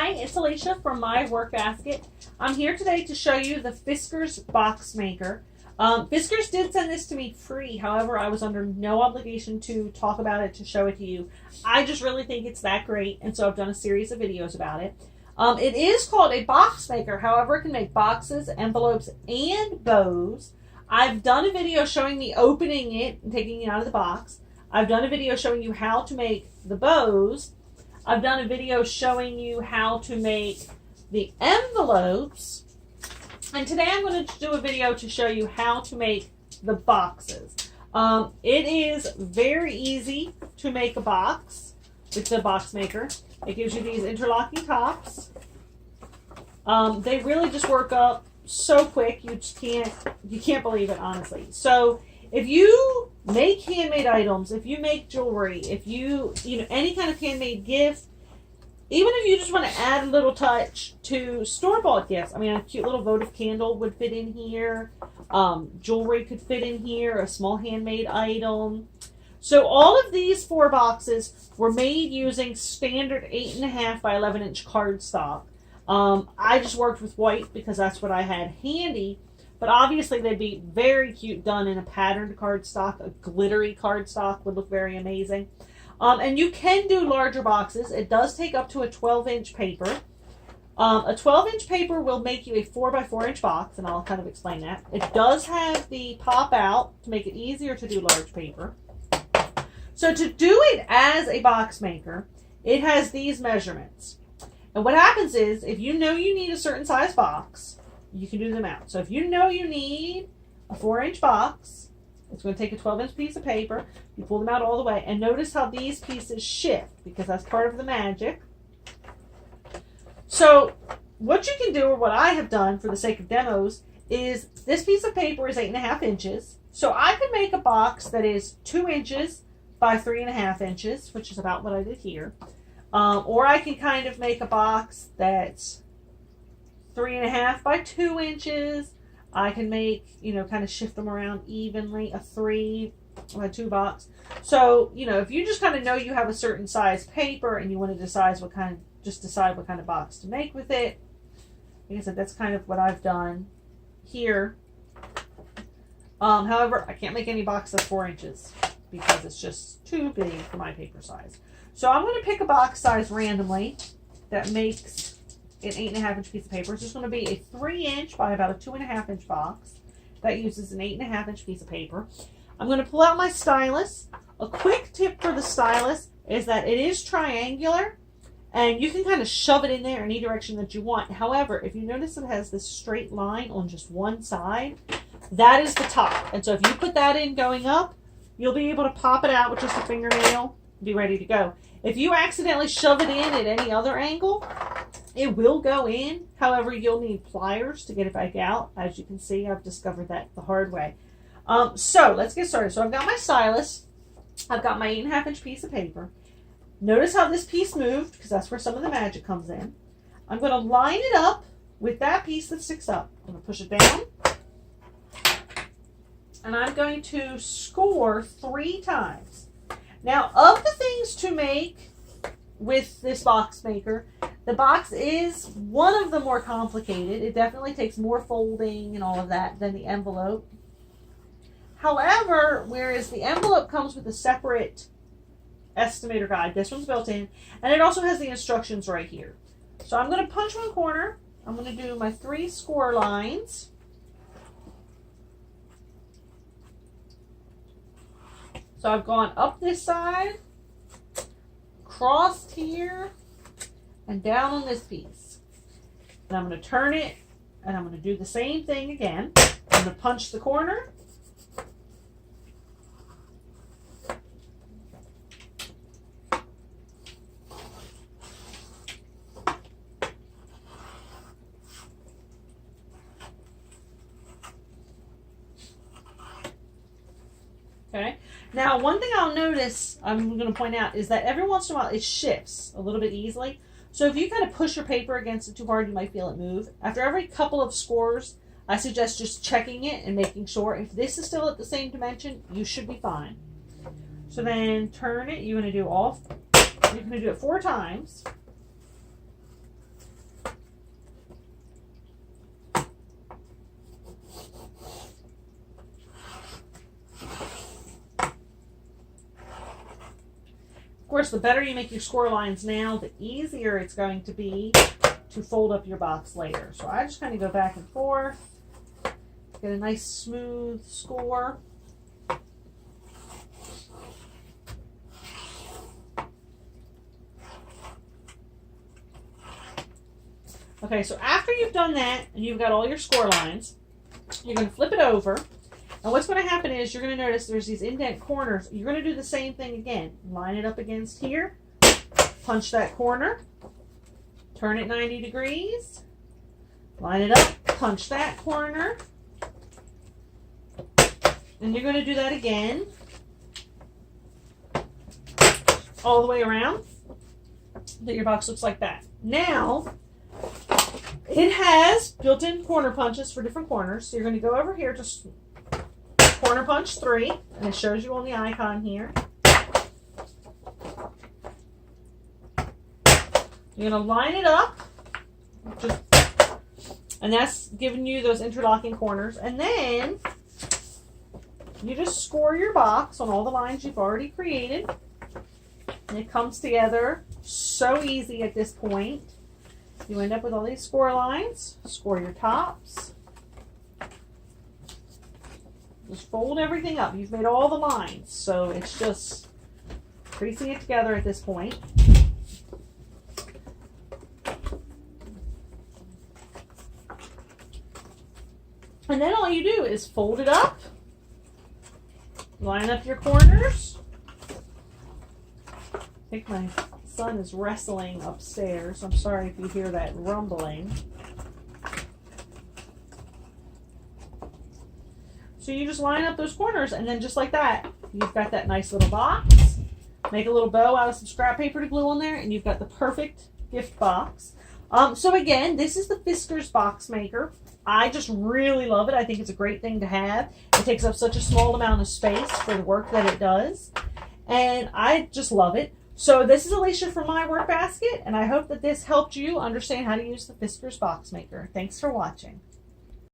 Hi, it's Alicia from My Work Basket. I'm here today to show you the Fiskars Boxmaker. Fiskars did send this to me free. However, I was under no obligation to talk about it, to show it to you. I just really think it's that great, and so I've done a series of videos about it. It is called a box maker. However, it can make boxes, envelopes, and bows. I've done a video showing me opening it and taking it out of the box. I've done a video showing you how to make the bows. I've done a video showing you how to make the envelopes. And today I'm going to do a video to show you how to make the boxes. It is very easy to make a box with the box maker. It gives you these interlocking tops. They really just work up so quick, you can't believe it, honestly. So if you make handmade items, if you make jewelry, if you any kind of handmade gift, even if you just want to add a little touch to store-bought gifts, I mean, a cute little votive candle would fit in here. Jewelry could fit in here, a small handmade item. So all of these 4 boxes were made using standard 8.5 by 11 inch cardstock. I just worked with white because that's what I had handy. But obviously they'd be very cute done in a patterned cardstock. A glittery cardstock would look very amazing. And you can do larger boxes. It does take up to a 12-inch paper. A 12-inch paper will make you a 4 by 4 inch box, and I'll kind of explain that. It does have the pop out to make it easier to do large paper. So to do it as a box maker, it has these measurements. And what happens is, if you know you need a certain size box, you can do them out. So if you know you need a 4-inch box, it's going to take a 12-inch piece of paper. You pull them out all the way, and notice how these pieces shift, because that's part of the magic. So what you can do, or what I have done for the sake of demos, is this piece of paper is 8.5 inches. So I could make a box that is 2 inches by 3.5 inches, which is about what I did here. Or I can kind of make a box that's 3.5 by 2 inches. I can make, kind of shift them around evenly, a 3 by 2 box. So, if you just kind of know you have a certain size paper and you want to decide what kind of box to make with it. Like I said, that's kind of what I've done here. However, I can't make any box that's 4 inches because it's just too big for my paper size. So I'm going to pick a box size randomly that makes an 8.5 inch piece of paper. It's just going to be a 3 inch by about a 2.5 inch box that uses an 8.5 inch piece of paper. I'm going to pull out my stylus. A quick tip for the stylus is that it is triangular, and you can kind of shove it in there any direction that you want. However, if you notice it has this straight line on just one side, that is the top. And so if you put that in going up, you'll be able to pop it out with just a fingernail and be ready to go. If you accidentally shove it in at any other angle, it will go in. However, you'll need pliers to get it back out. As you can see, I've discovered that the hard way. So let's get started. So I've got my stylus. I've got my 8.5 inch piece of paper. Notice how this piece moved, because that's where some of the magic comes in. I'm going to line it up with that piece that sticks up. I'm going to push it down. And I'm going to score 3 times. Now, of the things to make with this box maker, the box is one of the more complicated. It definitely takes more folding and all of that than the envelope. However, whereas the envelope comes with a separate estimator guide, this one's built in, and it also has the instructions right here. So I'm going to punch one corner. I'm going to do my 3 score lines. So I've gone up this side, crossed here, and down on this piece. And I'm going to turn it, and I'm going to do the same thing again. I'm going to punch the corner. Okay. Now, one thing I'll notice, I'm going to point out, is that every once in a while it shifts a little bit easily. So if you kind of push your paper against it too hard, you might feel it move. After every couple of scores, I suggest just checking it and making sure. If this is still at the same dimension, you should be fine. So then turn it. You're going to do it 4 times. course, the better you make your score lines now, the easier it's going to be to fold up your box later. So I just kind of go back and forth, get a nice smooth score. Okay, so after you've done that and you've got all your score lines, you're going to flip it over. And what's going to happen is you're going to notice there's these indent corners. You're going to do the same thing again. Line it up against here. Punch that corner. Turn it 90 degrees. Line it up. Punch that corner. And you're going to do that again. All the way around. That your box looks like that. Now, it has built-in corner punches for different corners. So you're going to go over here, just corner punch 3, and it shows you on the icon here. You're going to line it up, and that's giving you those interlocking corners. And then you just score your box on all the lines you've already created. And it comes together so easy at this point. You end up with all these score lines. Score your tops. Just fold everything up. You've made all the lines, so it's just creasing it together at this point. And then all you do is fold it up, line up your corners. I think my son is wrestling upstairs. I'm sorry if you hear that rumbling. So you just line up those corners, and then just like that, you've got that nice little box. Make a little bow out of some scrap paper to glue on there, and you've got the perfect gift box. So again, this is the Fiskars Boxmaker. I just really love it. I think it's a great thing to have. It takes up such a small amount of space for the work that it does, and I just love it. So this is Alicia from My Work Basket, and I hope that this helped you understand how to use the Fiskars Boxmaker. Thanks for watching.